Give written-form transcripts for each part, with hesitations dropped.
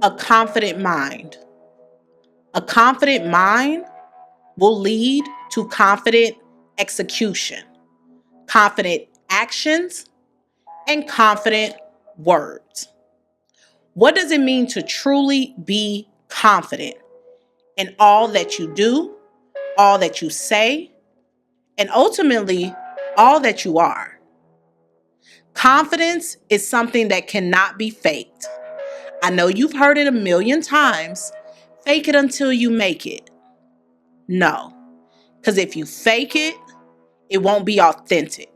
A confident mind. A confident mind will lead to confident execution, confident actions, and confident words. What does it mean to truly be confident in all that you do, all that you say, and ultimately all that you are? Confidence is something that cannot be faked. I know you've heard it a million times. Fake it until you make it. No, because if you fake it, it won't be authentic.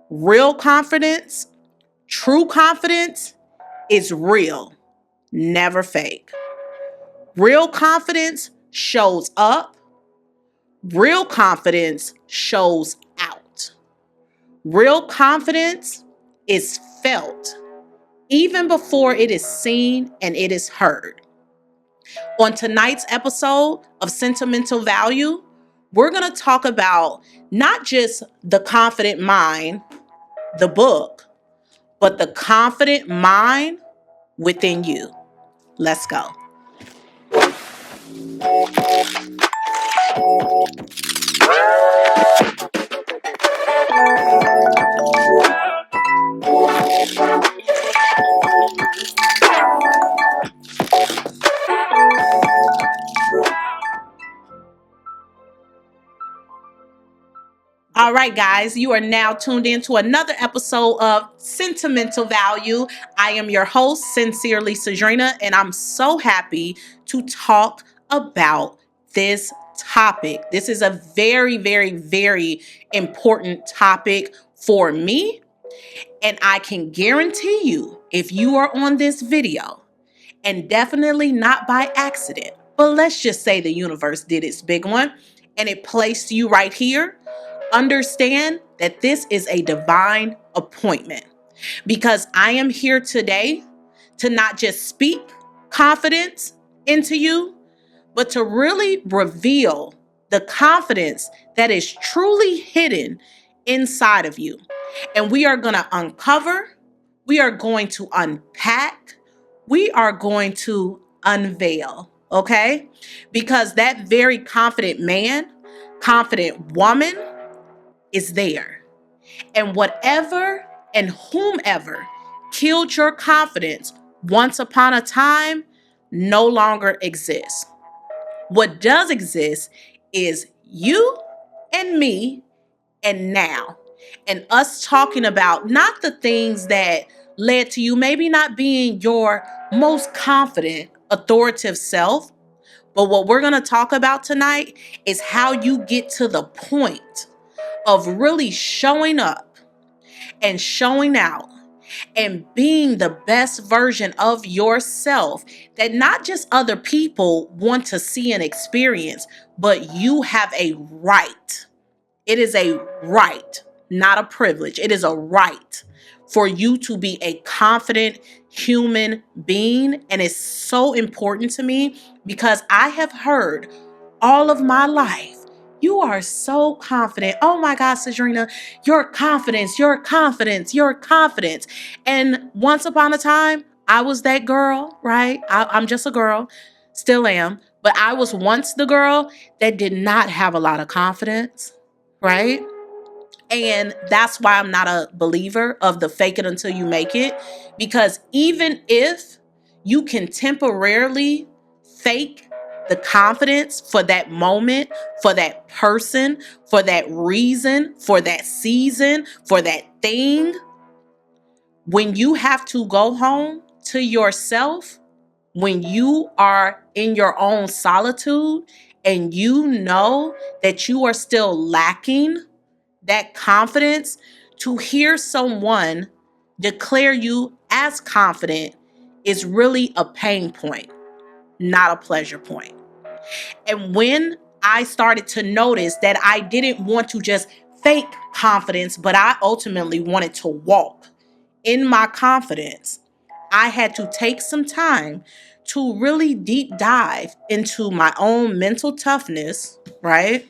Real confidence, true confidence is real, never fake. Real confidence shows up. Real confidence shows out. Real confidence is felt even before it is seen and it is heard. On tonight's episode of Sentimental Value, we're going to talk about not just the confident mind, the book, but the confident mind within you. Let's go. All right, guys, you are now tuned in to another episode of Sentimental Value. I am your host, sincerely Cedrinna, and I'm so happy to talk about this topic. This is a very, very, very important topic for me, and I can guarantee you, if you are on this video, and definitely not by accident, but let's just say the universe did its big one, and it placed you right here, understand that this is a divine appointment, because I am here today to not just speak confidence into you, but to really reveal the confidence that is truly hidden inside of you. And we are going to uncover, we are going to unpack, we are going to unveil, okay? Because that very confident man, confident woman, is there. And whatever and whomever killed your confidence once upon a time no longer exists. What does exist is you and me and now. And us talking about not the things that led to you maybe not being your most confident, authoritative self, but what we're going to talk about tonight is how you get to the point of really showing up and showing out and being the best version of yourself that not just other people want to see and experience, but you have a right. It is a right, not a privilege. It is a right for you to be a confident human being. And it's so important to me because I have heard all of my life, you are so confident. Oh my God, Cedrinna, your confidence, your confidence, your confidence. And once upon a time, I was that girl, right? I'm just a girl, still am. But I was once the girl that did not have a lot of confidence, right? And that's why I'm not a believer of the fake it until you make it. Because even if you can temporarily fake the confidence for that moment, for that person, for that reason, for that season, for that thing, when you have to go home to yourself, when you are in your own solitude and you know that you are still lacking that confidence, to hear someone declare you as confident is really a pain point, not a pleasure point. And when I started to notice that I didn't want to just fake confidence, but I ultimately wanted to walk in my confidence, I had to take some time to really deep dive into my own mental toughness, right?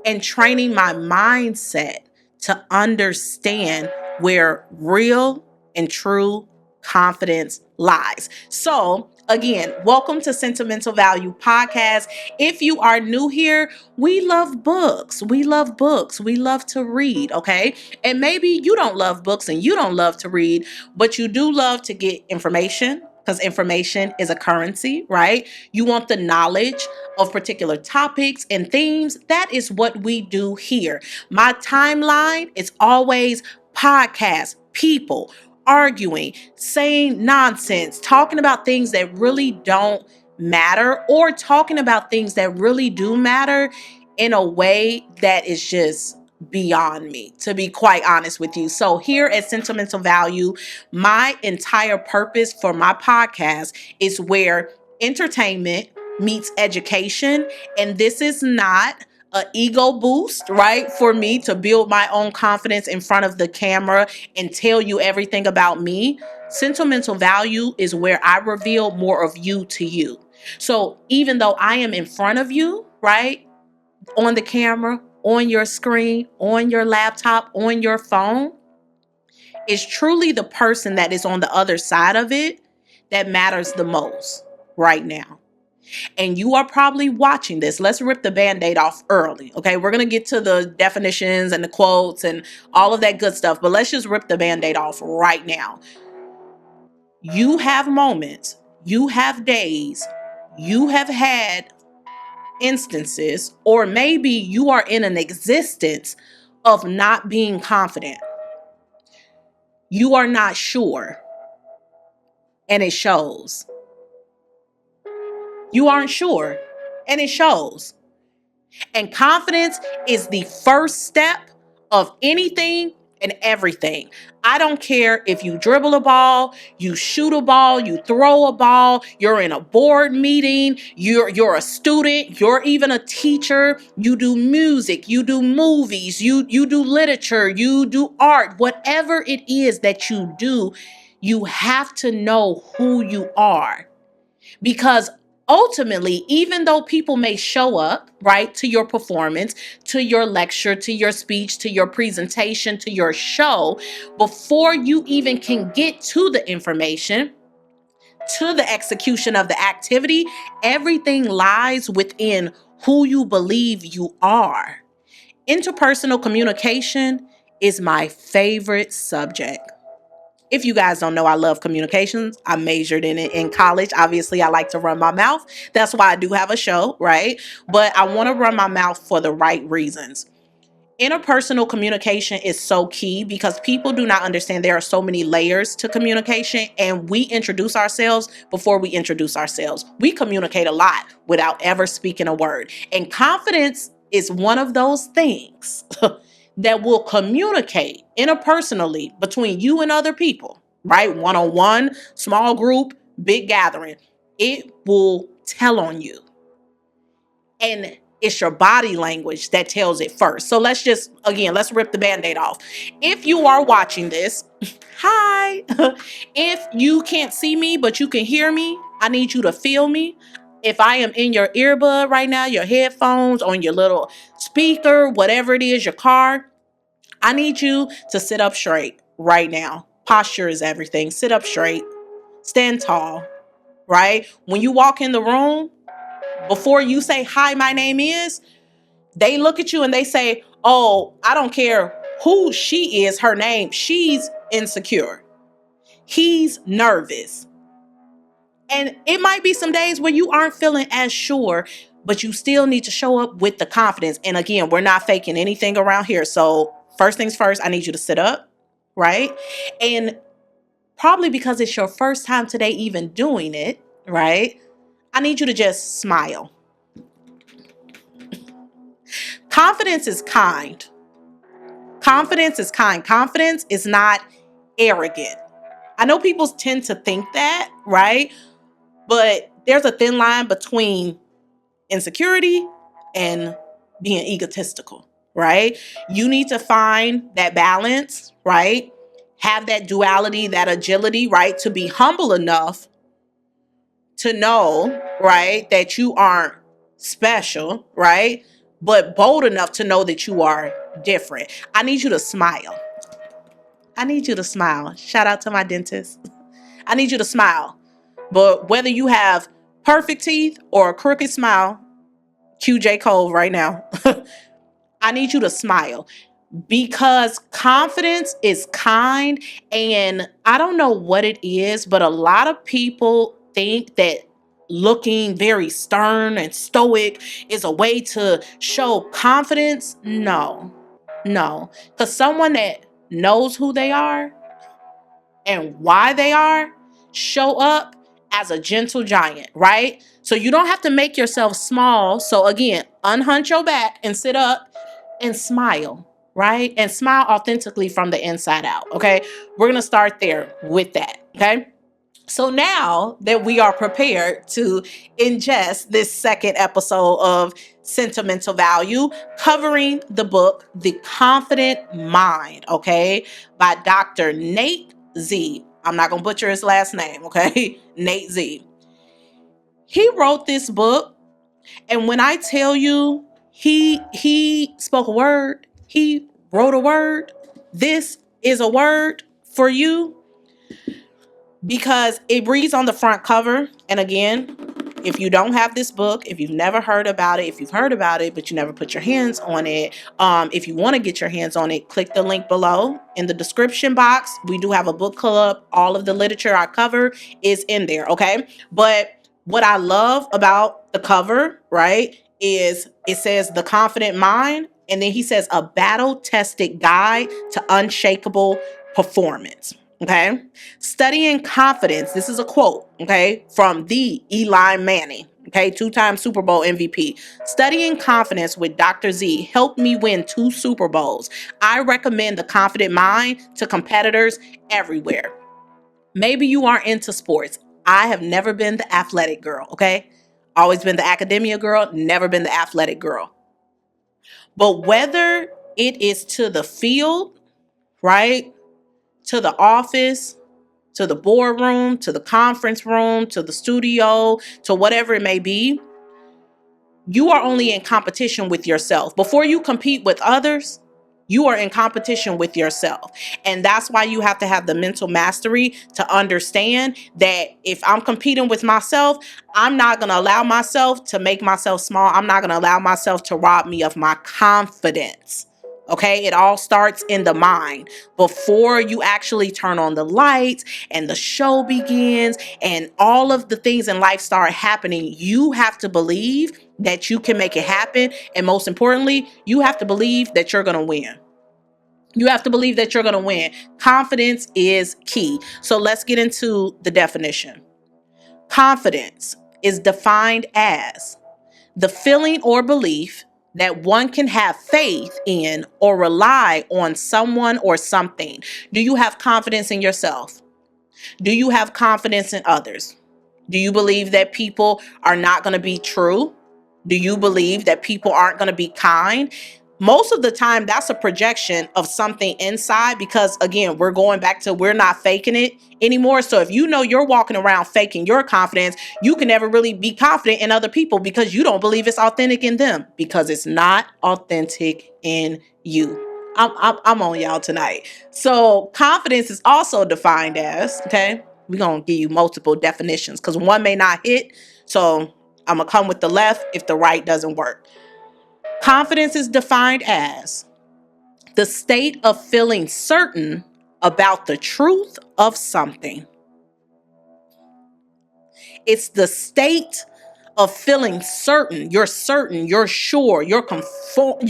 And training my mindset to understand where real and true confidence lies. So, again, welcome to Sentimental Value Podcast. If you are new here, we love books. We love books. We love to read, okay? And maybe you don't love books and you don't love to read, but you do love to get information because information is a currency, right? You want the knowledge of particular topics and themes. That is what we do here. My timeline is always podcasts, people, arguing, saying nonsense, talking about things that really don't matter, or talking about things that really do matter in a way that is just beyond me, to be quite honest with you. So here at Sentimental Value, my entire purpose for my podcast is where entertainment meets education. And this is not an ego boost, right? For me to build my own confidence in front of the camera and tell you everything about me. Sentimental Value is where I reveal more of you to you. So even though I am in front of you, right? On the camera, on your screen, on your laptop, on your phone, it's truly the person that is on the other side of it that matters the most right now. And you are probably watching this. Let's rip the Band-Aid off early. Okay, we're going to get to the definitions and the quotes and all of that good stuff, but let's just rip the Band-Aid off right now. You have moments, you have days, you have had instances, or maybe you are in an existence of not being confident. You are not sure, and it shows. You aren't sure, and it shows. And confidence is the first step of anything and everything. I don't care if you dribble a ball, you shoot a ball, you throw a ball, you're in a board meeting, you're a student, you're even a teacher, you do music, you do movies, you do literature, you do art, whatever it is that you do, you have to know who you are. Because ultimately, even though people may show up, right, to your performance, to your lecture, to your speech, to your presentation, to your show, before you even can get to the information, to the execution of the activity, everything lies within who you believe you are. Interpersonal communication is my favorite subject. If you guys don't know, I love communications. I majored in it in college. Obviously, I like to run my mouth. That's why I do have a show, right? But I want to run my mouth for the right reasons. Interpersonal communication is so key because people do not understand there are so many layers to communication, and we introduce ourselves before we introduce ourselves. We communicate a lot without ever speaking a word. And confidence is one of those things that will communicate interpersonally between you and other people, right? One-on-one, small group, big gathering. It will tell on you. And it's your body language that tells it first. So let's rip the Band-Aid off. If you are watching this, hi. If you can't see me, but you can hear me, I need you to feel me. If I am in your earbud right now, your headphones, on your little speaker, whatever it is, your car, I need you to sit up straight right now. Posture is everything. Sit up straight. Stand tall, right? When you walk in the room, before you say, hi, my name is, they look at you and they say, oh, I don't care who she is, her name. She's insecure. He's nervous. And it might be some days where you aren't feeling as sure, but you still need to show up with the confidence. And again, we're not faking anything around here. So first things first, I need you to sit up, right? And probably because it's your first time today even doing it, right? I need you to just smile. Confidence is kind. Confidence is kind. Confidence is not arrogant. I know people tend to think that, right? But there's a thin line between insecurity and being egotistical, right? You need to find that balance, right? Have that duality, that agility, right? To be humble enough to know, right, that you aren't special, right? But bold enough to know that you are different. I need you to smile. I need you to smile. Shout out to my dentist. I need you to smile. But whether you have perfect teeth or a crooked smile, cue J. Cole right now. I need you to smile because confidence is kind. And I don't know what it is, but a lot of people think that looking very stern and stoic is a way to show confidence. No, no. Because someone that knows who they are and why they are show up as a gentle giant, right? So you don't have to make yourself small. So again, unhunch your back and sit up and smile, right? And smile authentically from the inside out, okay? We're going to start there with that, okay? So now that we are prepared to ingest this second episode of Sentimental Value, covering the book, The Confident Mind, okay, by Dr. Nate Z. I'm not going to butcher his last name, okay? Nate Z. He wrote this book, and when I tell you he spoke a word, he wrote a word, this is a word for you, because it reads on the front cover. And again, if you don't have this book, if you've never heard about it, if you've heard about it, but you never put your hands on it, if you want to get your hands on it, click the link below in the description box. We do have a book club. All of the literature I cover is in there, okay? But what I love about the cover, right, is it says The Confident Mind, and then he says a battle-tested guide to unshakable performance. Okay. Studying confidence. This is a quote, okay, from the Eli Manning, okay, 2-time Super Bowl MVP. Studying confidence with Dr. Z helped me win 2 Super Bowls. I recommend The Confident Mind to competitors everywhere. Maybe you aren't into sports. I have never been the athletic girl, okay? Always been the academia girl, never been the athletic girl. But whether it is to the field, right, to the office, to the boardroom, to the conference room, to the studio, to whatever it may be, you are only in competition with yourself. Before you compete with others, you are in competition with yourself. And that's why you have to have the mental mastery to understand that if I'm competing with myself, I'm not going to allow myself to make myself small. I'm not going to allow myself to rob me of my confidence. Okay, it all starts in the mind. Before you actually turn on the lights and the show begins and all of the things in life start happening, you have to believe that you can make it happen. And most importantly, you have to believe that you're going to win. You have to believe that you're going to win. Confidence is key. So let's get into the definition. Confidence is defined as the feeling or belief that one can have faith in or rely on someone or something. Do you have confidence in yourself? Do you have confidence in others? Do you believe that people are not going to be true? Do you believe that people aren't going to be kind? Most of the time, that's a projection of something inside because, again, we're going back to we're not faking it anymore. So if you know you're walking around faking your confidence, you can never really be confident in other people because you don't believe it's authentic in them because it's not authentic in you. I'm on y'all tonight. So confidence is also defined as, okay, we're going to give you multiple definitions because one may not hit. So I'm going to come with the left if the right doesn't work. Confidence is defined as the state of feeling certain about the truth of something. It's the state of feeling certain. You're certain, you're sure, you're confirmed.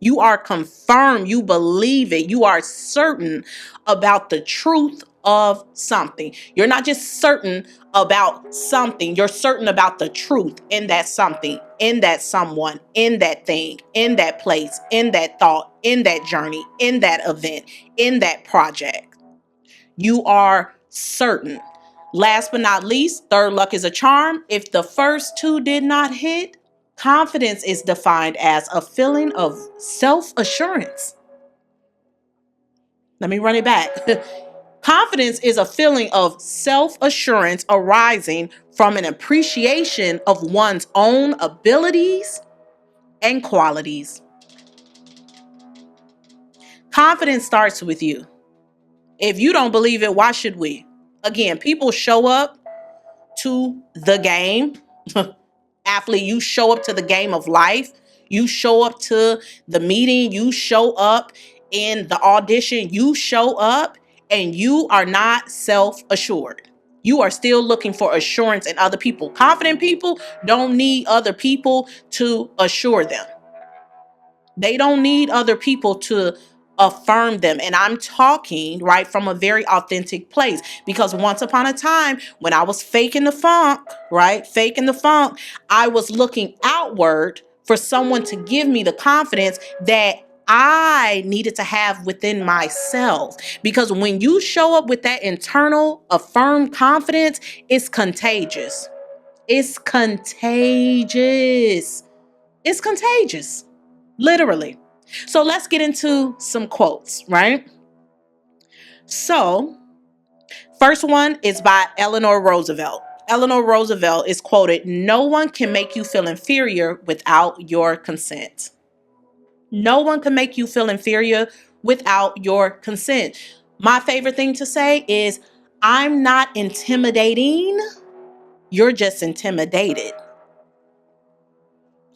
You are confirmed. You believe it. You are certain about the truth of something. You're not just certain about something. You're certain about the truth in that something, in that someone, in that thing, in that place, in that thought, in that journey, in that event, in that project. You are certain. Last but not least, third luck is a charm. If the first 2 did not hit, confidence is defined as a feeling of self-assurance. Let me run it back. Confidence is a feeling of self-assurance arising from an appreciation of one's own abilities and qualities. Confidence starts with you. If you don't believe it, why should we? Again, people show up to the game. Athlete, you show up to the game of life. You show up to the meeting. You show up in the audition. You show up and you are not self-assured. You are still looking for assurance in other people. Confident people don't need other people to assure them. They don't need other people to affirm them. And I'm talking right from a very authentic place, because once upon a time when I was faking the funk, right? Faking the funk, I was looking outward for someone to give me the confidence that I needed to have within myself. Because when you show up with that internal affirmed confidence, it's contagious. It's contagious. It's contagious. Literally. So let's get into some quotes, right? So, first one is by Eleanor Roosevelt. Eleanor Roosevelt is quoted, "No one can make you feel inferior without your consent." No one can make you feel inferior without your consent. My favorite thing to say is, I'm not intimidating. You're just intimidated.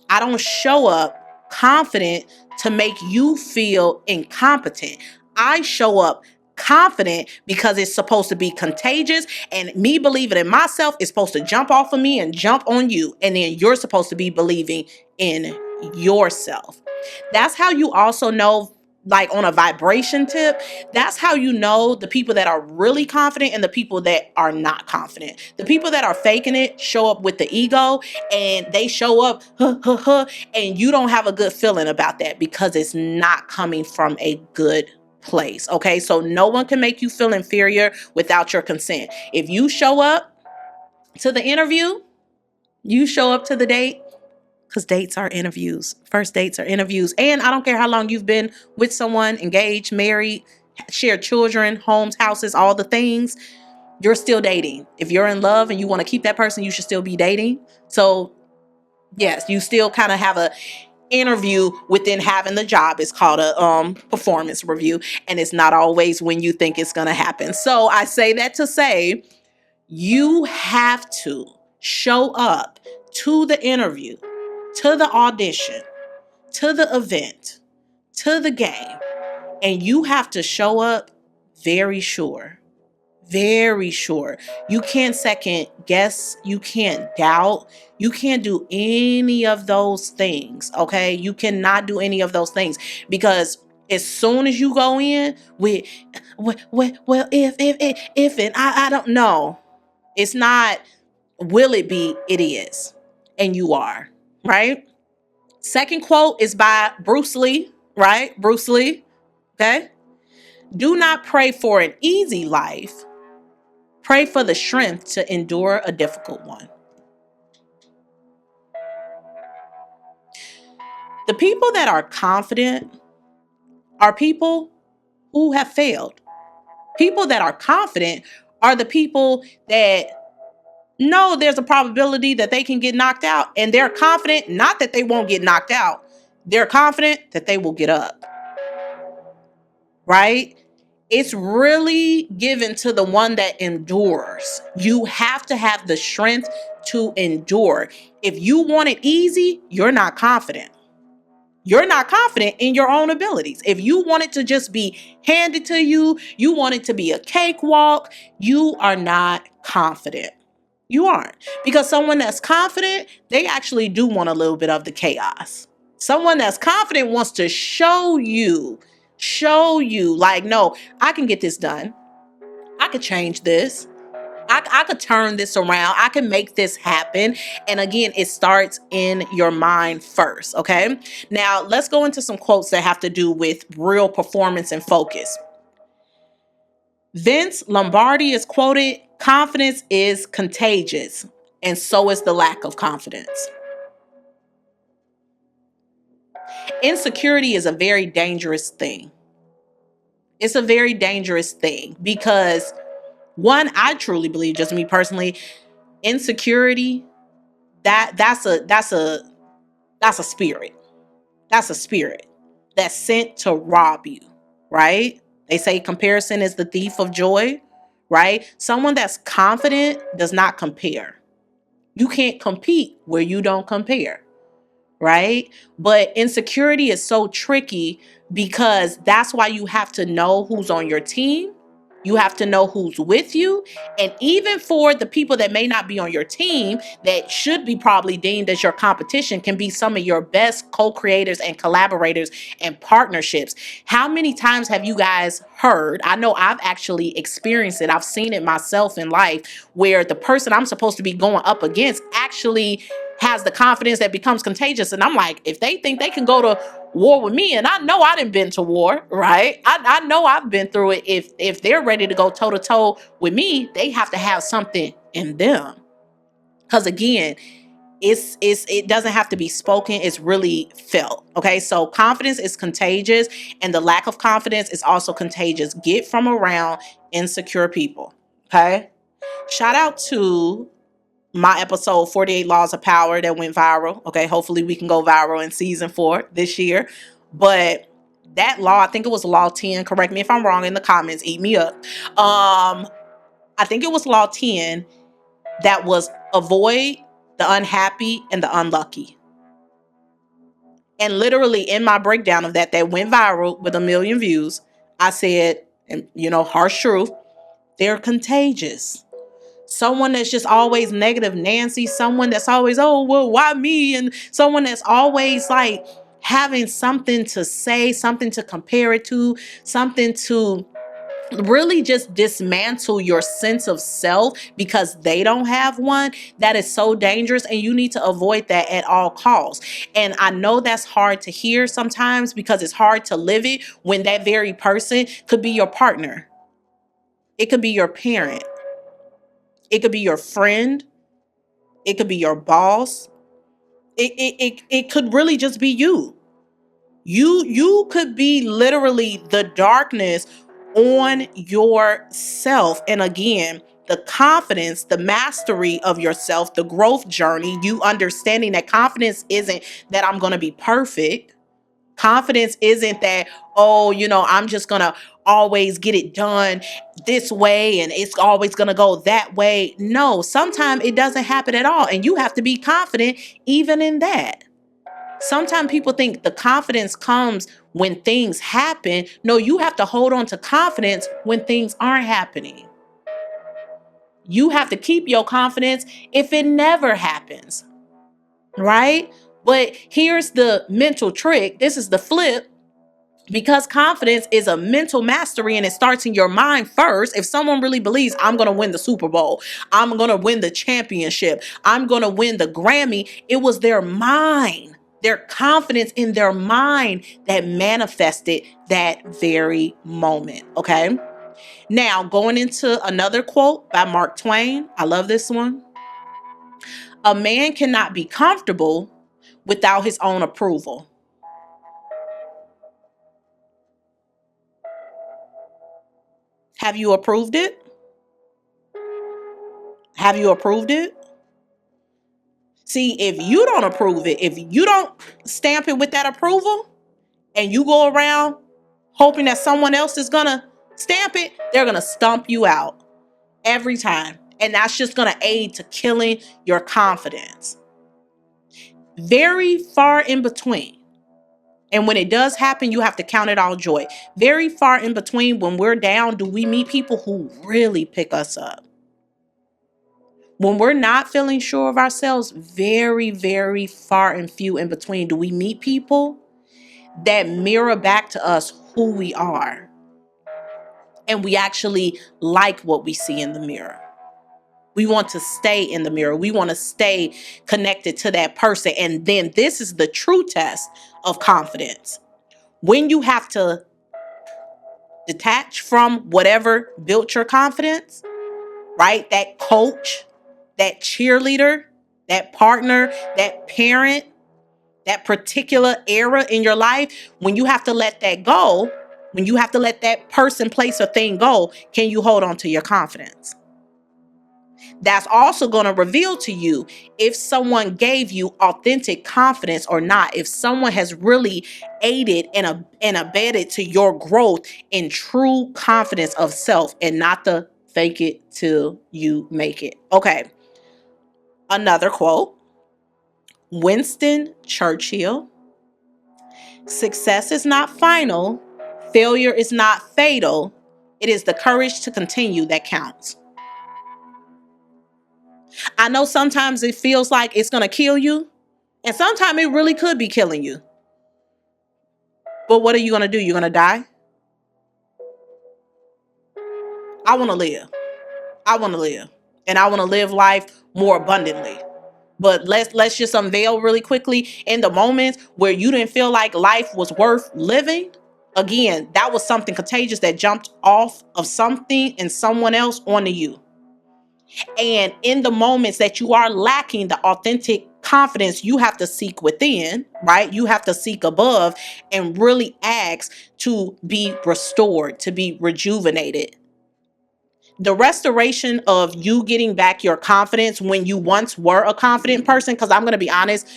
I don't show up confident to make you feel incompetent. I show up confident because it's supposed to be contagious, and me believing in myself is supposed to jump off of me and jump on you. And then you're supposed to be believing in yourself. That's how you also know, like on a vibration tip, that's how you know the people that are really confident and the people that are not confident. The people that are faking it show up with the ego, and they show up, and you don't have a good feeling about that because it's not coming from a good place. Okay, so no one can make you feel inferior without your consent. If you show up to the interview, you show up to the date, because dates are interviews. First dates are interviews. And I don't care how long you've been with someone, engaged, married, shared children, homes, houses, all the things, you're still dating. If you're in love and you want to keep that person, you should still be dating. So yes, you still kind of have a interview within having the job. It's called a performance review, and it's not always when you think it's going to happen. So I say that to say, you have to show up to the interview, to the audition, to the event, to the game, and you have to show up very sure. Very sure. You can't second guess. You can't doubt. You can't do any of those things. Okay. You cannot do any of those things, because as soon as you go in with, well, if, and I don't know, it's not, will it be? It is. And you are, right? Second quote is by Bruce Lee, right? Bruce Lee. Okay. Do not pray for an easy life. Pray for the strength to endure a difficult one. The people that are confident are people who have failed. People that are confident are the people that know there's a probability that they can get knocked out, and they're confident, not that they won't get knocked out. They're confident that they will get up. Right? It's really given to the one that endures. You have to have the strength to endure. If you want it easy, you're not confident. You're not confident in your own abilities. If you want it to just be handed to you, you want it to be a cakewalk, you are not confident. You aren't. Because someone that's confident, they actually do want a little bit of the chaos. Someone that's confident wants to show you like, no, I can get this done. I could change this. I could turn this around. I can make this happen. And again, it starts in your mind first. Okay. Now let's go into some quotes that have to do with real performance and focus. Vince Lombardi is quoted, "Confidence is contagious, and so is the lack of confidence." Insecurity is a very dangerous thing. It's a very dangerous thing because, one, I truly believe, just me personally, insecurity, that's a spirit. That's a spirit that's sent to rob you, right? They say comparison is the thief of joy, right? Someone that's confident does not compare. You can't compete where you don't compare, right? But insecurity is so tricky because that's why you have to know who's on your team. You have to know who's with you. And even for the people that may not be on your team, that should be probably deemed as your competition, can be some of your best co-creators and collaborators and partnerships. How many times have you guys heard? I know I've actually experienced it. I've seen it myself in life where the person I'm supposed to be going up against actually has the confidence that becomes contagious. And I'm like, if they think they can go to war with me, and I know I didn't been to war, right? I know I've been through it. If they're ready to go toe to toe with me, they have to have something in them. Because again, it doesn't have to be spoken, it's really felt. Okay, so confidence is contagious, and the lack of confidence is also contagious. Get from around insecure people. Okay, shout out to my episode 48 Laws of Power that went viral. Okay, hopefully we can go viral in season 4 this year. But that law, I think it was law 10, correct me if I'm wrong in the comments, eat me up. I think it was law 10 that was avoid the unhappy and the unlucky. And literally in my breakdown of that went viral with 1 million views, I said, and harsh truth, they're contagious. Someone that's just always negative Nancy, someone that's always, oh, well, why me? And someone that's always like having something to say, something to compare it to, something to really just dismantle your sense of self because they don't have one. That is so dangerous, and you need to avoid that at all costs. And I know that's hard to hear sometimes because it's hard to live it when that very person could be your partner. It could be your parent. It could be your friend. It could be your boss. It could really just be you. You could be literally the darkness on yourself. And again, the confidence, the mastery of yourself, the growth journey, you understanding that confidence isn't that I'm going to be perfect. Confidence isn't that, oh, I'm just going to always get it done this way and it's always going to go that way. No, sometimes it doesn't happen at all. And you have to be confident even in that. Sometimes people think the confidence comes when things happen. No, you have to hold on to confidence when things aren't happening. You have to keep your confidence if it never happens, right? But here's the mental trick. This is the flip. Because confidence is a mental mastery and it starts in your mind first. If someone really believes I'm going to win the Super Bowl, I'm going to win the championship, I'm going to win the Grammy, it was their mind, their confidence in their mind that manifested that very moment. Okay. Now, going into another quote by Mark Twain. I love this one. A man cannot be comfortable without his own approval. Have you approved it? Have you approved it? See, if you don't approve it, if you don't stamp it with that approval, and you go around hoping that someone else is going to stamp it, they're going to stomp you out every time. And that's just going to aid to killing your confidence. Very far in between. And when it does happen, you have to count it all joy. Very far in between, when we're down, do we meet people who really pick us up? When we're not feeling sure of ourselves, very, very far and few in between, do we meet people that mirror back to us who we are? And we actually like what we see in the mirror. We want to stay in the mirror. We want to stay connected to that person. And then this is the true test of confidence. When you have to detach from whatever built your confidence, right? That coach, that cheerleader, that partner, that parent, that particular era in your life, when you have to let that go, when you have to let that person, place, or thing go, can you hold on to your confidence? That's also going to reveal to you if someone gave you authentic confidence or not. If someone has really aided and abetted to your growth in true confidence of self and not the fake it till you make it. Okay. Another quote. Winston Churchill. Success is not final. Failure is not fatal. It is the courage to continue that counts. I know sometimes it feels like it's going to kill you, and sometimes it really could be killing you. But what are you going to do? You're going to die? I want to live. I want to live. And I want to live life more abundantly. But let's just unveil really quickly, in the moments where you didn't feel like life was worth living, again, that was something contagious that jumped off of something and someone else onto you. And in the moments that you are lacking the authentic confidence, you have to seek within, right? You have to seek above and really ask to be restored, to be rejuvenated. The restoration of you getting back your confidence when you once were a confident person, because I'm going to be honest,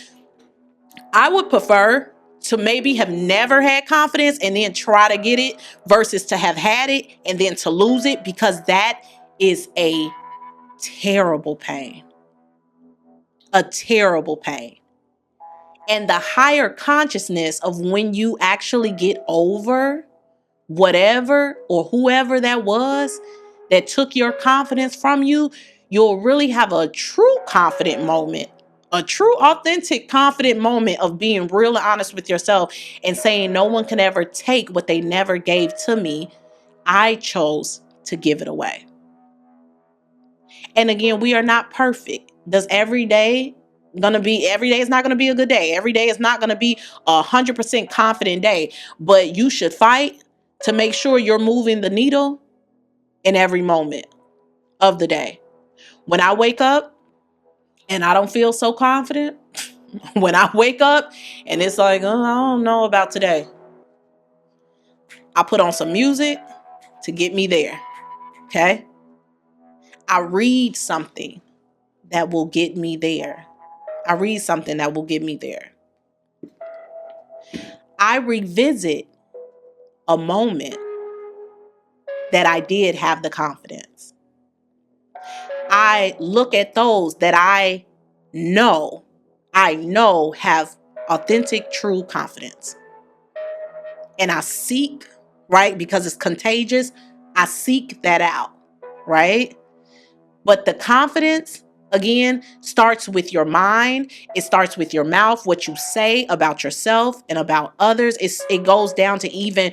I would prefer to maybe have never had confidence and then try to get it versus to have had it and then to lose it, because that is a terrible pain. A terrible pain. And the higher consciousness of when you actually get over whatever or whoever that was that took your confidence from you, you'll really have a true confident moment, a true authentic confident moment of being real and honest with yourself and saying, no one can ever take what they never gave to me. I chose to give it away. And again, we are not perfect. Does every day is not going to be a good day. Every day is not going to be 100% confident day, but you should fight to make sure you're moving the needle in every moment of the day. When I wake up and I don't feel so confident, when I wake up and it's like, oh, I don't know about today, I put on some music to get me there. Okay. I read something that will get me there. I read something that will get me there. I revisit a moment that I did have the confidence. I look at those that I know have authentic, true confidence. And I seek, right? Because it's contagious. I seek that out, right? But the confidence, again, starts with your mind. It starts with your mouth, what you say about yourself and about others. It goes down to even,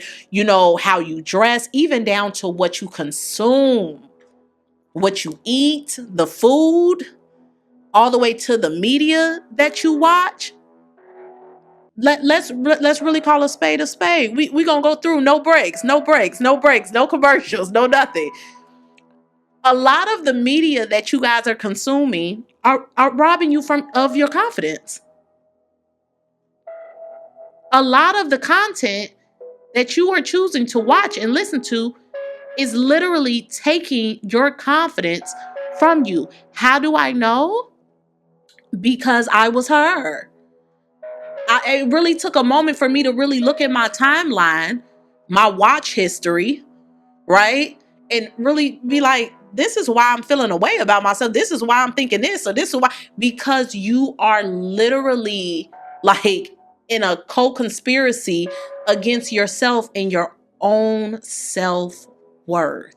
how you dress, even down to what you consume, what you eat, the food, all the way to the media that you watch. Let's really call a spade a spade. We gonna go through no breaks, no commercials, no nothing. A lot of the media that you guys are consuming are robbing you of your confidence. A lot of the content that you are choosing to watch and listen to is literally taking your confidence from you. How do I know? Because I was her. It really took a moment for me to really look at my timeline, my watch history, right? And really be like, this is why I'm feeling a way about myself. This is why I'm thinking this, or this is why. Because you are literally like in a co-conspiracy against yourself and your own self-worth.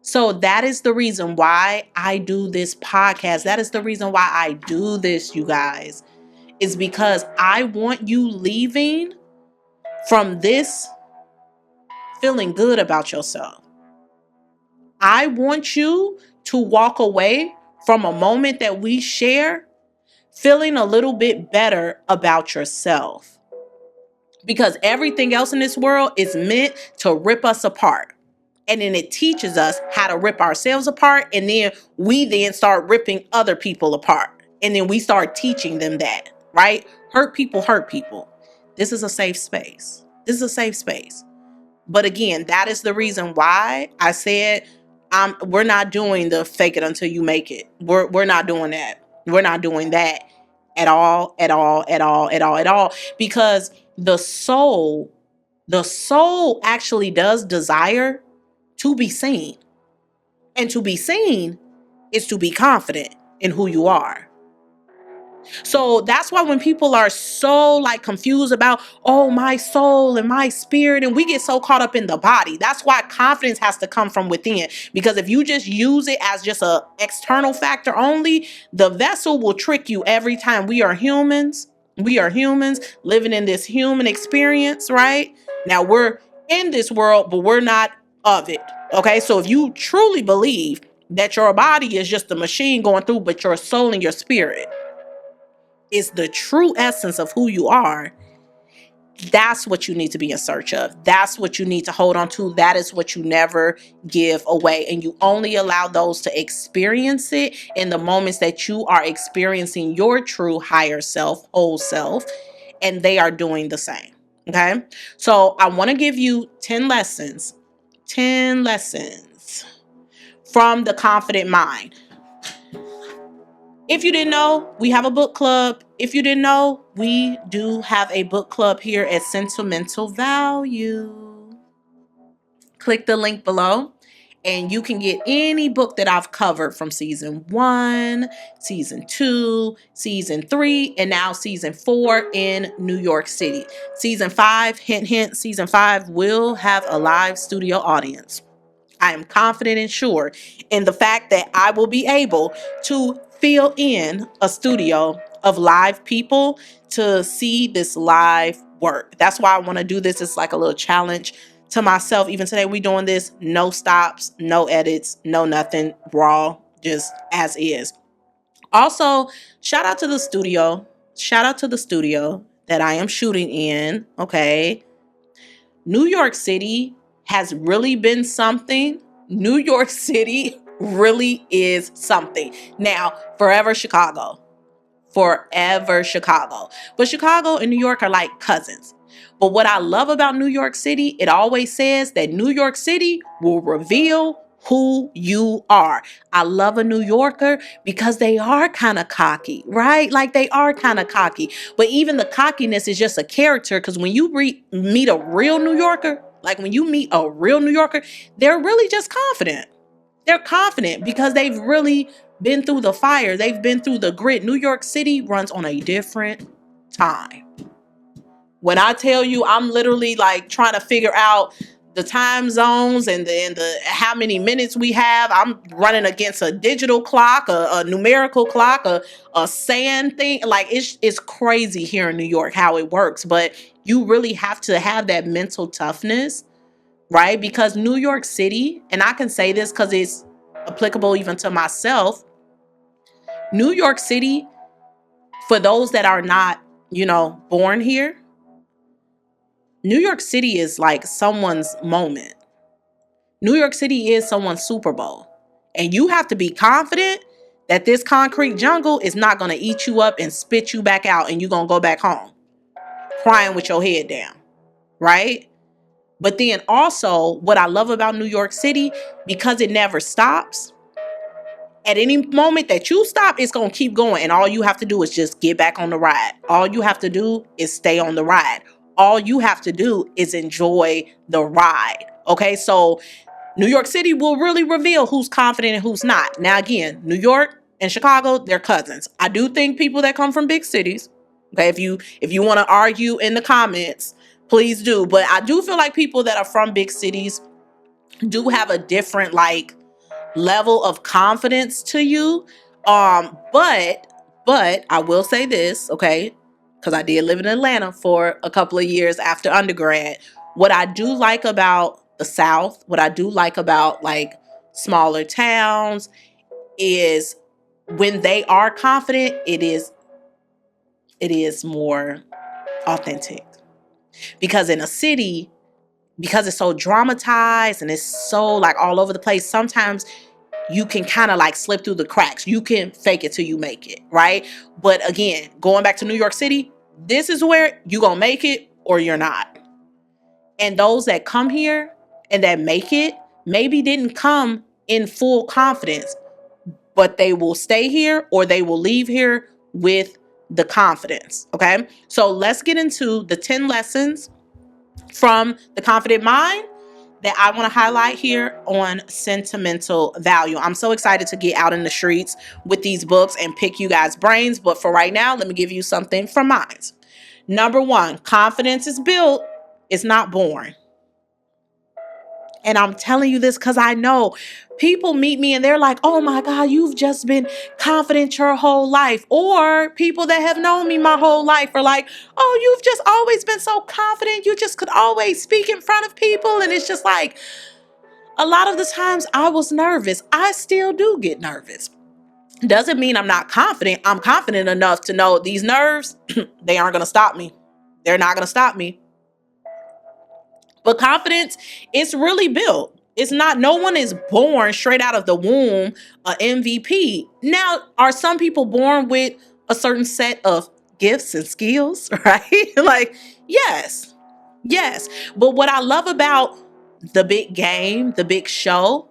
So that is the reason why I do this podcast. That is the reason why I do this, you guys. Is because I want you leaving from this feeling good about yourself. I want you to walk away from a moment that we share feeling a little bit better about yourself. Because everything else in this world is meant to rip us apart. And then it teaches us how to rip ourselves apart. And then we then start ripping other people apart. And then we start teaching them that, right? Hurt people hurt people. This is a safe space. This is a safe space. But again, that is the reason why I said We're not doing the fake it until you make it. We're not doing that. We're not doing that at all, at all, at all, at all, at all. Because the soul actually does desire to be seen. And to be seen is to be confident in who you are. So that's why when people are so like confused about, oh, my soul and my spirit, and we get so caught up in the body, that's why confidence has to come from within. Because if you just use it as just a external factor only, the vessel will trick you every time. We are humans. We are humans living in this human experience, right? Now we're in this world, but we're not of it. Okay. So if you truly believe that your body is just a machine going through, but your soul and your spirit is the true essence of who you are, that's what you need to be in search of. That's what you need to hold on to. That is what you never give away. And you only allow those to experience it in the moments that you are experiencing your true higher self, whole self, and they are doing the same. Okay. So I want to give you 10 lessons from the confident mind. If you didn't know, we have a book club. If you didn't know, we do have a book club here at Sentimental Value. Click the link below and you can get any book that I've covered from season 1, season 2, season 3, and now season 4 in New York City. Season 5, hint, hint, season 5 will have a live studio audience. I am confident and sure in the fact that I will be able to fill in a studio of live people to see this live work. That's why I want to do this. It's like a little challenge to myself. Even today, we doing this, no stops, no edits, no nothing, raw, just as is. Also, shout out to the studio. Shout out to the studio that I am shooting in. Okay. New York City has really been something. New York City really is something. Now, forever Chicago. Forever Chicago. But Chicago and New York are like cousins. But what I love about New York City, it always says that New York City will reveal who you are. I love a New Yorker because they are kind of cocky, right? Like they are kind of cocky. But even the cockiness is just a character, because when you meet a real New Yorker, like when you meet a real New Yorker, they're really just confident. They're confident because they've really been through the fire. They've been through the grit. New York City runs on a different time. When I tell you, I'm literally like trying to figure out the time zones and the how many minutes we have. I'm running against a digital clock, a numerical clock, a sand thing. Like it's crazy here in New York how it works. But you really have to have that mental toughness, right? Because New York City, and I can say this because it's applicable even to myself. New York City, for those that are not, born here, New York City is like someone's moment. New York City is someone's Super Bowl. And you have to be confident that this concrete jungle is not going to eat you up and spit you back out and you're going to go back home crying with your head down, right? But then also what I love about New York City, because it never stops, at any moment that you stop, it's going to keep going. And all you have to do is just get back on the ride. All you have to do is stay on the ride. All you have to do is enjoy the ride. Okay, so New York City will really reveal who's confident and who's not. Now, again, New York and Chicago, they're cousins. I do think people that come from big cities, okay, if you want to argue in the comments, please do. But I do feel like people that are from big cities do have a different level of confidence to you. But I will say this, okay? Because I did live in Atlanta for a couple of years after undergrad. What I do like about the South, what I do like about smaller towns is when they are confident, it is more authentic. Because in a city, because it's so dramatized and it's so all over the place, sometimes you can kind of slip through the cracks. You can fake it till you make it, right? But again, going back to New York City, this is where you're going to make it or you're not. And those that come here and that make it maybe didn't come in full confidence, but they will stay here or they will leave here with the confidence. Okay. So let's get into the 10 lessons from the confident mind that I want to highlight here on sentimental value. I'm so excited to get out in the streets with these books and pick you guys' brains. But for right now, let me give you something from mine. Number 1, confidence is built, it's not born. And I'm telling you this because I know people meet me and they're like, oh my God, you've just been confident your whole life. Or people that have known me my whole life are like, oh, you've just always been so confident. You just could always speak in front of people. And it's just like, a lot of the times I was nervous. I still do get nervous. Doesn't mean I'm not confident. I'm confident enough to know these nerves, they aren't going to stop me. They're not going to stop me. But confidence is really built. It's not, no one is born straight out of the womb a MVP. Now, are some people born with a certain set of gifts and skills, right? Like, yes. But what I love about the big game, the big show,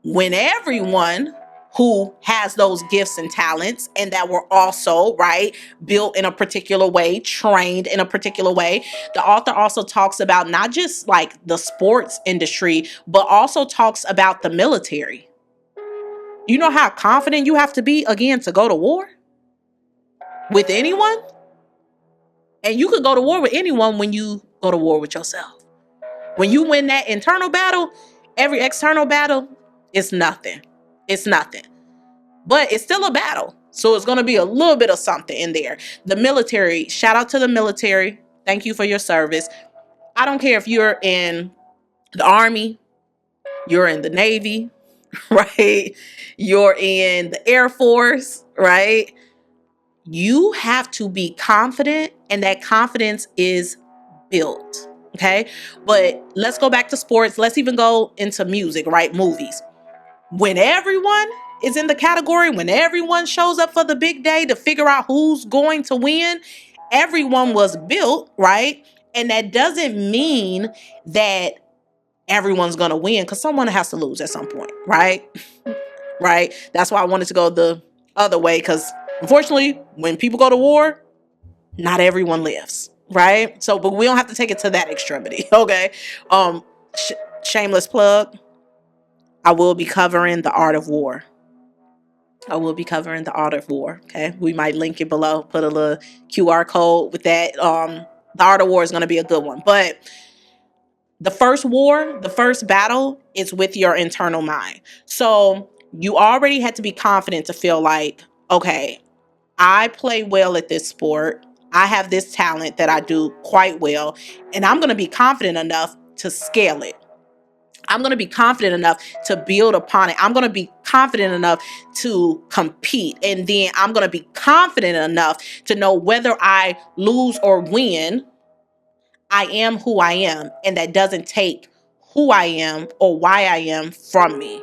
when everyone who has those gifts and talents and that were also, right, built in a particular way, trained in a particular way. The author also talks about not just like the sports industry, but also talks about the military. You know how confident you have to be, again, to go to war with anyone? And you could go to war with anyone when you go to war with yourself. When you win that internal battle, every external battle is nothing. It's nothing. But it's still a battle. So it's going to be a little bit of something in there. The military, shout out to the military. Thank you for your service. I don't care if you're in the Army, you're in the Navy, right? You're in the Air Force, right? You have to be confident, and that confidence is built. Okay. But let's go back to sports. Let's even go into music, right? Movies. When everyone is in the category, when everyone shows up for the big day to figure out who's going to win, everyone was built, right? And that doesn't mean that everyone's going to win, because someone has to lose at some point, right? Right? That's why I wanted to go the other way, because unfortunately, when people go to war, not everyone lives, right? So, but we don't have to take it to that extremity, okay? Shameless plug. I will be covering the art of war. Okay. We might link it below, put a little QR code with that. The art of war is going to be a good one. But the first battle is with your internal mind. So you already had to be confident to feel like, okay, I play well at this sport. I have this talent that I do quite well, and I'm going to be confident enough to scale it. I'm going to be confident enough to build upon it. I'm going to be confident enough to compete. And then I'm going to be confident enough to know whether I lose or win, I am who I am. And that doesn't take who I am or why I am from me.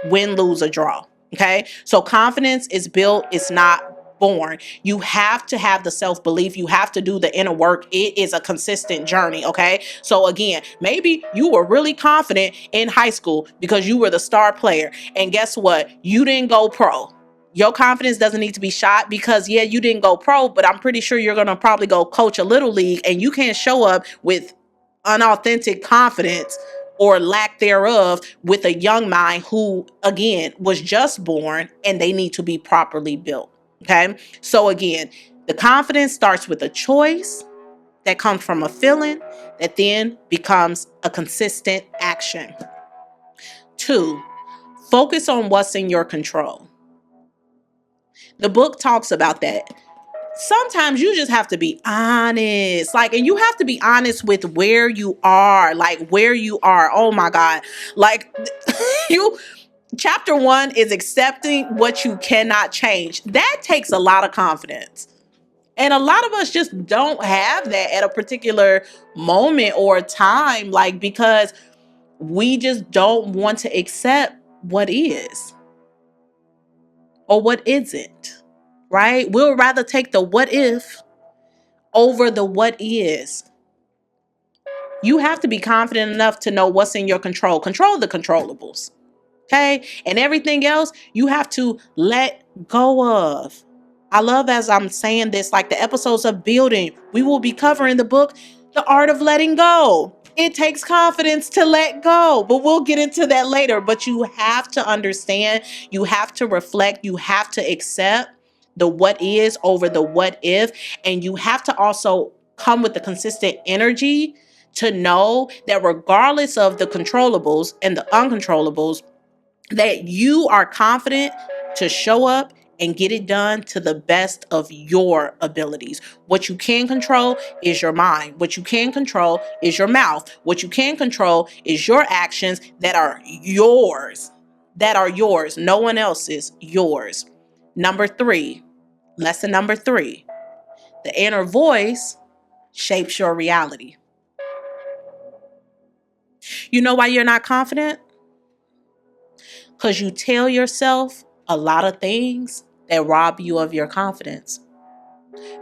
Win, lose, or draw. Okay. So confidence is built. It's not born. You have to have the self-belief. You have to do the inner work. It is a consistent journey. Okay. So again, maybe you were really confident in high school because you were the star player. And guess what? You didn't go pro. Your confidence doesn't need to be shot because, yeah, you didn't go pro, but I'm pretty sure you're going to probably go coach a little league, and you can't show up with unauthentic confidence or lack thereof with a young mind who, again, was just born, and they need to be properly built. Okay. So again, the confidence starts with a choice that comes from a feeling that then becomes a consistent action. 2, focus on what's in your control. The book talks about that. Sometimes you just have to be honest, and you have to be honest with where you are, Oh my God. Chapter 1 is accepting what you cannot change. That takes a lot of confidence. And a lot of us just don't have that at a particular moment or time, because we just don't want to accept what is or what isn't, right? We'll rather take the what if over the what is. You have to be confident enough to know what's in your control. Control the controllables. Okay. And everything else you have to let go of. I love as I'm saying this, like the episodes of building, we will be covering the book, The Art of Letting Go. It takes confidence to let go, but we'll get into that later. But you have to understand, you have to reflect, you have to accept the what is over the what if, and you have to also come with the consistent energy to know that regardless of the controllables and the uncontrollables, that you are confident to show up and get it done to the best of your abilities. What you can control is your mind. What you can control is your mouth. What you can control is your actions that are yours. That are yours. No one else's, yours. Number 3, lesson number 3, the inner voice shapes your reality. You know why you're not confident? Because you tell yourself a lot of things that rob you of your confidence.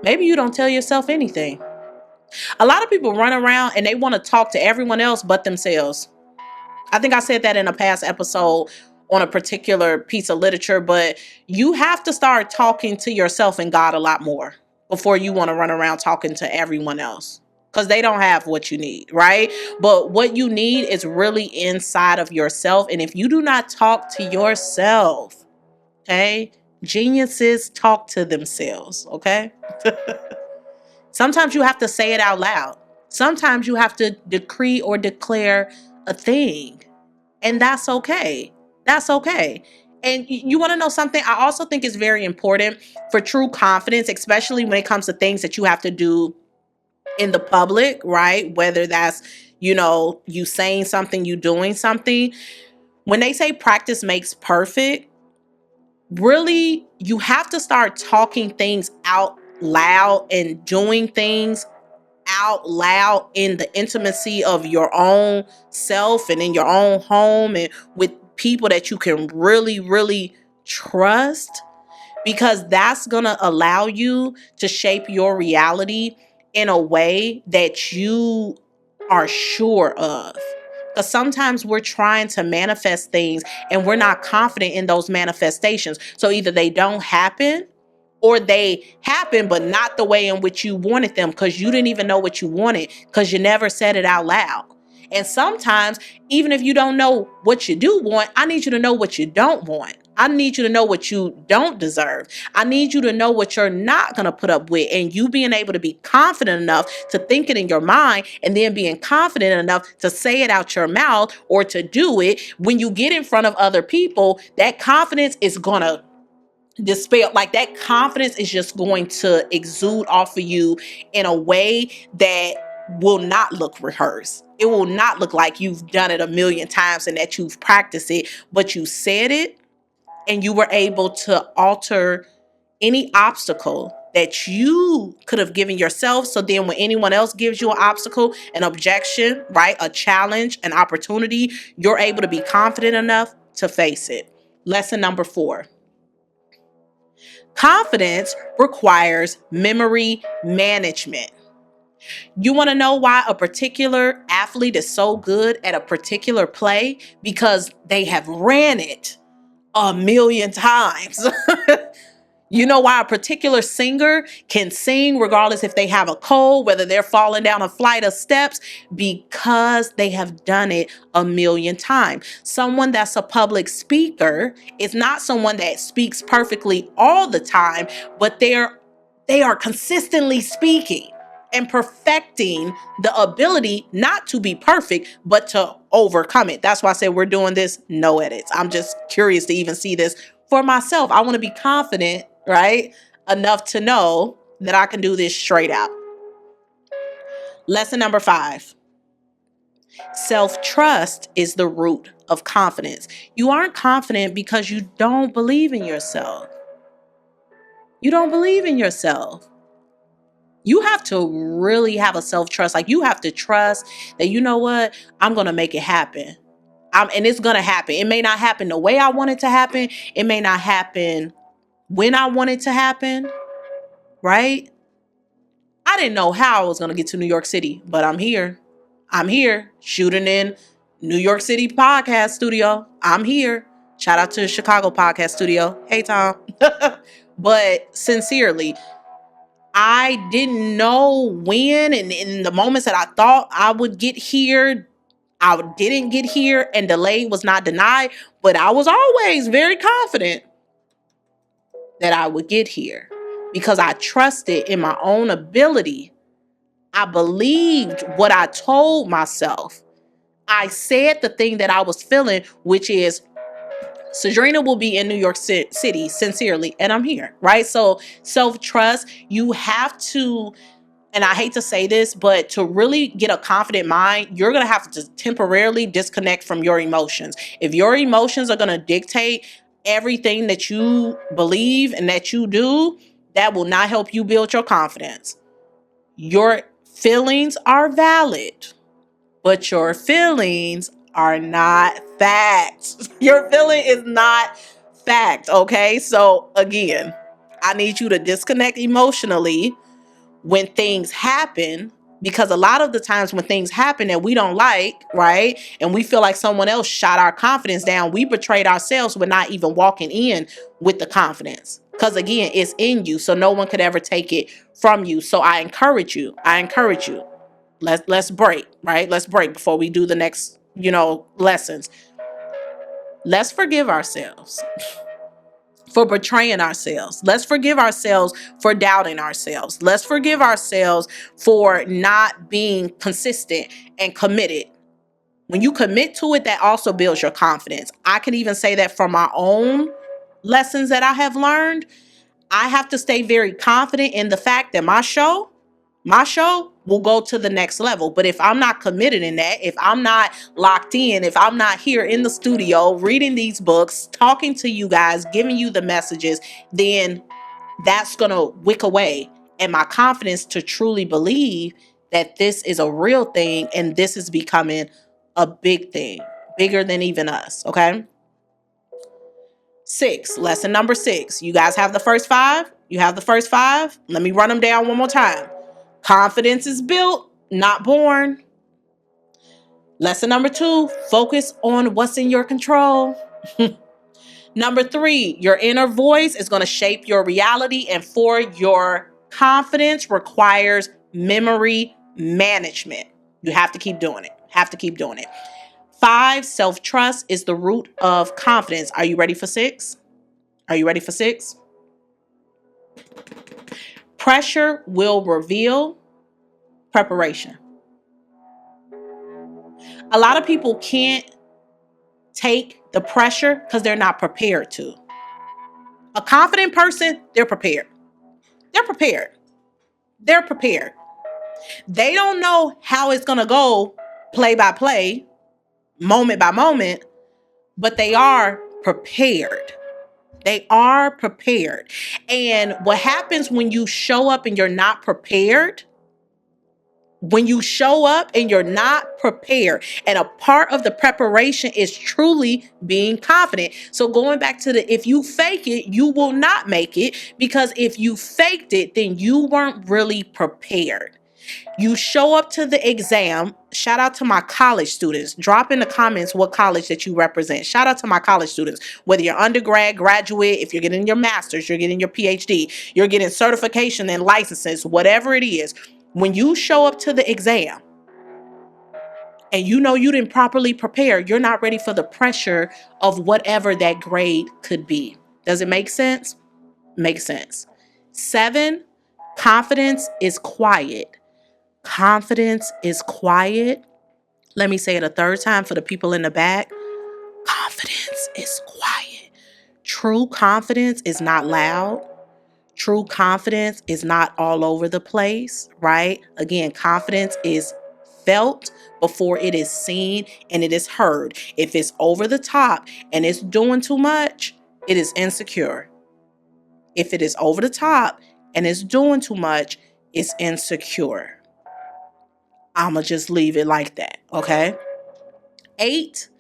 Maybe you don't tell yourself anything. A lot of people run around and they want to talk to everyone else but themselves. I think I said that in a past episode on a particular piece of literature, but you have to start talking to yourself and God a lot more before you want to run around talking to everyone else, because they don't have what you need, right? But what you need is really inside of yourself. And if you do not talk to yourself, okay, geniuses talk to themselves, okay? Sometimes you have to say it out loud. Sometimes you have to decree or declare a thing. And that's okay. That's okay. And you want to know something? I also think it's very important for true confidence, especially when it comes to things that you have to do in the public, right? Whether that's, you saying something, you doing something. When they say practice makes perfect, really, you have to start talking things out loud and doing things out loud in the intimacy of your own self and in your own home and with people that you can really, really trust, because that's going to allow you to shape your reality in a way that you are sure of. Because sometimes we're trying to manifest things and we're not confident in those manifestations. So either they don't happen or they happen, but not the way in which you wanted them, because you didn't even know what you wanted because you never said it out loud. And sometimes, even if you don't know what you do want, I need you to know what you don't want. I need you to know what you don't deserve. I need you to know what you're not going to put up with. And you being able to be confident enough to think it in your mind and then being confident enough to say it out your mouth or to do it when you get in front of other people, that confidence is going to dispel. Like, that confidence is just going to exude off of you in a way that will not look rehearsed. It will not look like you've done it a million times and that you've practiced it, but you said it and you were able to alter any obstacle that you could have given yourself. So then when anyone else gives you an obstacle, an objection, right, a challenge, an opportunity, you're able to be confident enough to face it. Lesson number 4. Confidence requires memory management. You want to know why a particular athlete is so good at a particular play? Because they have ran it a million times. You know why a particular singer can sing regardless if they have a cold, whether they're falling down a flight of steps? Because they have done it a million times. Someone that's a public speaker is not someone that speaks perfectly all the time, but they are consistently speaking and perfecting the ability not to be perfect, but to overcome it. That's why I said we're doing this no edits. I'm just curious to even see this for myself. I want to be confident, right, enough to know that I can do this straight out. Lesson number 5. Self-trust is the root of confidence. You aren't confident because you don't believe in yourself. You don't believe in yourself. You have to really have a self-trust. Like, you have to trust that, you know what, I'm going to make it happen. And it's going to happen. It may not happen the way I want it to happen. It may not happen when I want it to happen, right? I didn't know how I was going to get to New York City, but I'm here. I'm here shooting in New York City podcast studio. I'm here. Shout out to Chicago Podcast Studio. Hey, Tom. But sincerely, I didn't know when, and in the moments that I thought I would get here, I didn't get here, and delay was not denied. But I was always very confident that I would get here because I trusted in my own ability. I believed what I told myself. I said the thing that I was feeling, which is Cedrinna will be in New York City, sincerely, and I'm here, right? So self-trust, you have to, and I hate to say this, but to really get a confident mind, you're going to have to temporarily disconnect from your emotions. If your emotions are going to dictate everything that you believe and that you do, that will not help you build your confidence. Your feelings are valid, but your feelings are not fact. Your feeling is not fact, okay? So again, I need you to disconnect emotionally when things happen, because a lot of the times when things happen that we don't like, right? And we feel like someone else shot our confidence down, we betrayed ourselves with not even walking in with the confidence. Because again, it's in you, so no one could ever take it from you. So I encourage you. Let's break, right? Let's break before we do the next, lessons. Let's forgive ourselves for betraying ourselves. Let's forgive ourselves for doubting ourselves. Let's forgive ourselves for not being consistent and committed. When you commit to it, that also builds your confidence. I can even say that from my own lessons that I have learned. I have to stay very confident in the fact that my show will go to the next level. But if I'm not committed in that, if I'm not locked in, if I'm not here in the studio reading these books, talking to you guys, giving you the messages, then that's going to wick away. And my confidence to truly believe that this is a real thing and this is becoming a big thing, bigger than even us. Okay. 6, lesson number 6. You guys have the first 5? You have the first 5? Let me run them down one more time. Confidence is built, not born. Lesson number 2, focus on what's in your control. Number 3, your inner voice is going to shape your reality. And 4, your confidence requires memory management. You have to keep doing it. 5, self-trust is the root of confidence. Are you ready for 6? Pressure will reveal preparation. A lot of people can't take the pressure because they're not prepared to. A confident person, they're prepared. They don't know how it's going to go play by play, moment by moment, but they are prepared. And what happens when you show up and you're not prepared? When you show up and you're not prepared, and a part of the preparation is truly being confident. So going back to if you fake it, you will not make it, because if you faked it, then you weren't really prepared. You show up to the exam. Shout out to my college students. Drop in the comments what college that you represent. Shout out to my college students. Whether you're undergrad, graduate, if you're getting your master's, you're getting your PhD, you're getting certification and licenses, whatever it is. When you show up to the exam and you know you didn't properly prepare, you're not ready for the pressure of whatever that grade could be. Does it make sense? Makes sense. 7, confidence is quiet. Confidence is quiet. Let me say it a third time for the people in the back. Confidence is quiet. True confidence is not loud. True confidence is not all over the place, right? Again, confidence is felt before it is seen and it is heard. If it's over the top and it's doing too much, it is insecure. If it is over the top and it's doing too much, it's insecure. I'ma just leave it like that, okay? 8,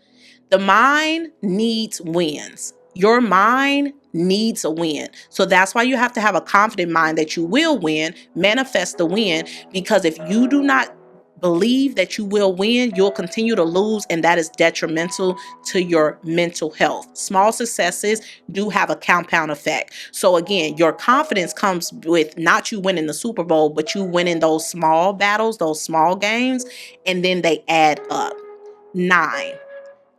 the mind needs wins. Your mind needs a win. So that's why you have to have a confident mind that you will win, manifest the win, because if you do not believe that you will win, you'll continue to lose, and that is detrimental to your mental health. Small successes do have a compound effect. So again, your confidence comes with not you winning the Super Bowl, but you winning those small battles, those small games, and then they add up. 9,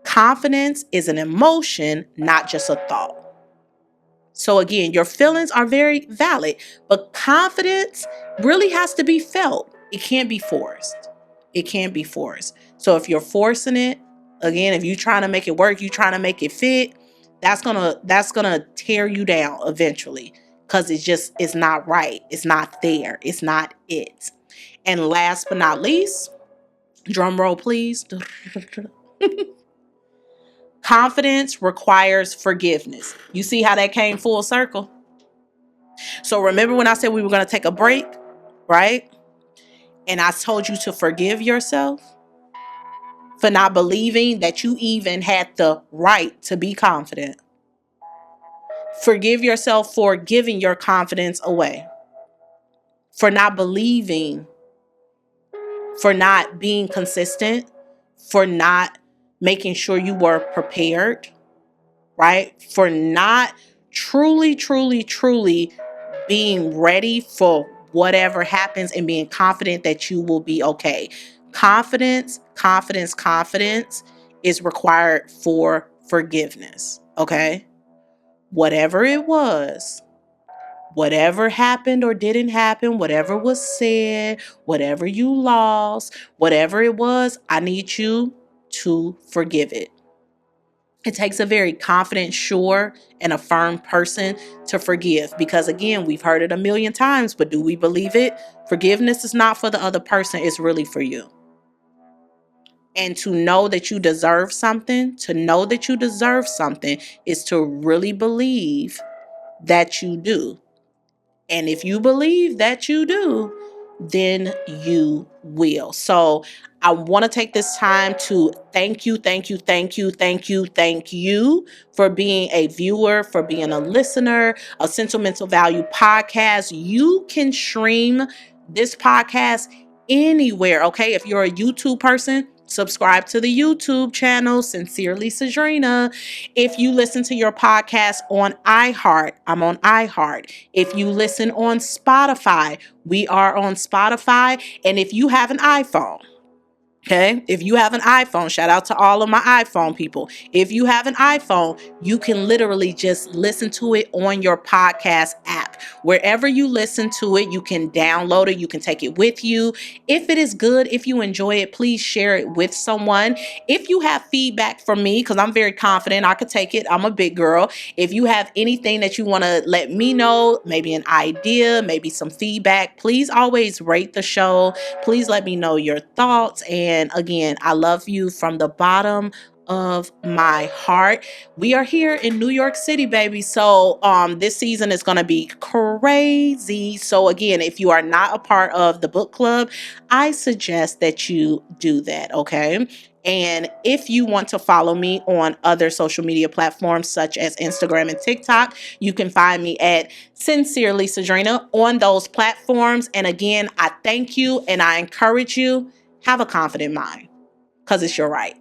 confidence is an emotion, not just a thought. So again, your feelings are very valid, but confidence really has to be felt. It can't be forced. It can't be forced. So if you're forcing it, again, if you're trying to make it work, you're trying to make it fit, that's gonna tear you down eventually, because it's not right. It's not there. It's not it. And last but not least, drum roll please. Confidence requires forgiveness. You see how that came full circle? So remember when I said we were going to take a break, right? And I told you to forgive yourself for not believing that you even had the right to be confident. Forgive yourself for giving your confidence away, for not believing, for not being consistent, for not making sure you were prepared, right? For not truly being ready for whatever happens and being confident that you will be okay. Confidence is required for forgiveness, okay? Whatever it was, whatever happened or didn't happen, whatever was said, whatever you lost, whatever it was, I need you to forgive it. It takes a very confident, sure, and a firm person to forgive, because again, we've heard it a million times, but do we believe it? Forgiveness is not for the other person, it's really for you. And to know that you deserve something, is to really believe that you do. And if you believe that you do, then you will. So I want to take this time to thank you for being a viewer, for being a listener of Sentimental Value Podcast. You can stream this podcast anywhere, okay? If you're a YouTube person, subscribe to the YouTube channel, Sincerely Cedrinna. If you listen to your podcast on iHeart, I'm on iHeart. If you listen on Spotify, we are on Spotify. And if you have an iPhone, okay, if you have an iPhone, shout out to all of my iPhone people. If you have an iPhone, you can literally just listen to it on your podcast app. Wherever you listen to it, you can download it. You can take it with you. If it is good, if you enjoy it, please share it with someone. If you have feedback from me, because I'm very confident I could take it, I'm a big girl. If you have anything that you want to let me know, maybe an idea, maybe some feedback, please always rate the show. Please let me know your thoughts. And again, I love you from the bottom of my heart. We are here in New York City, baby. So this season is going to be crazy. So again, if you are not a part of the book club, I suggest that you do that, okay? And if you want to follow me on other social media platforms such as Instagram and TikTok, you can find me at Sincerely Cedrinna on those platforms. And again, I thank you and I encourage you, have a confident mind, because it's your right.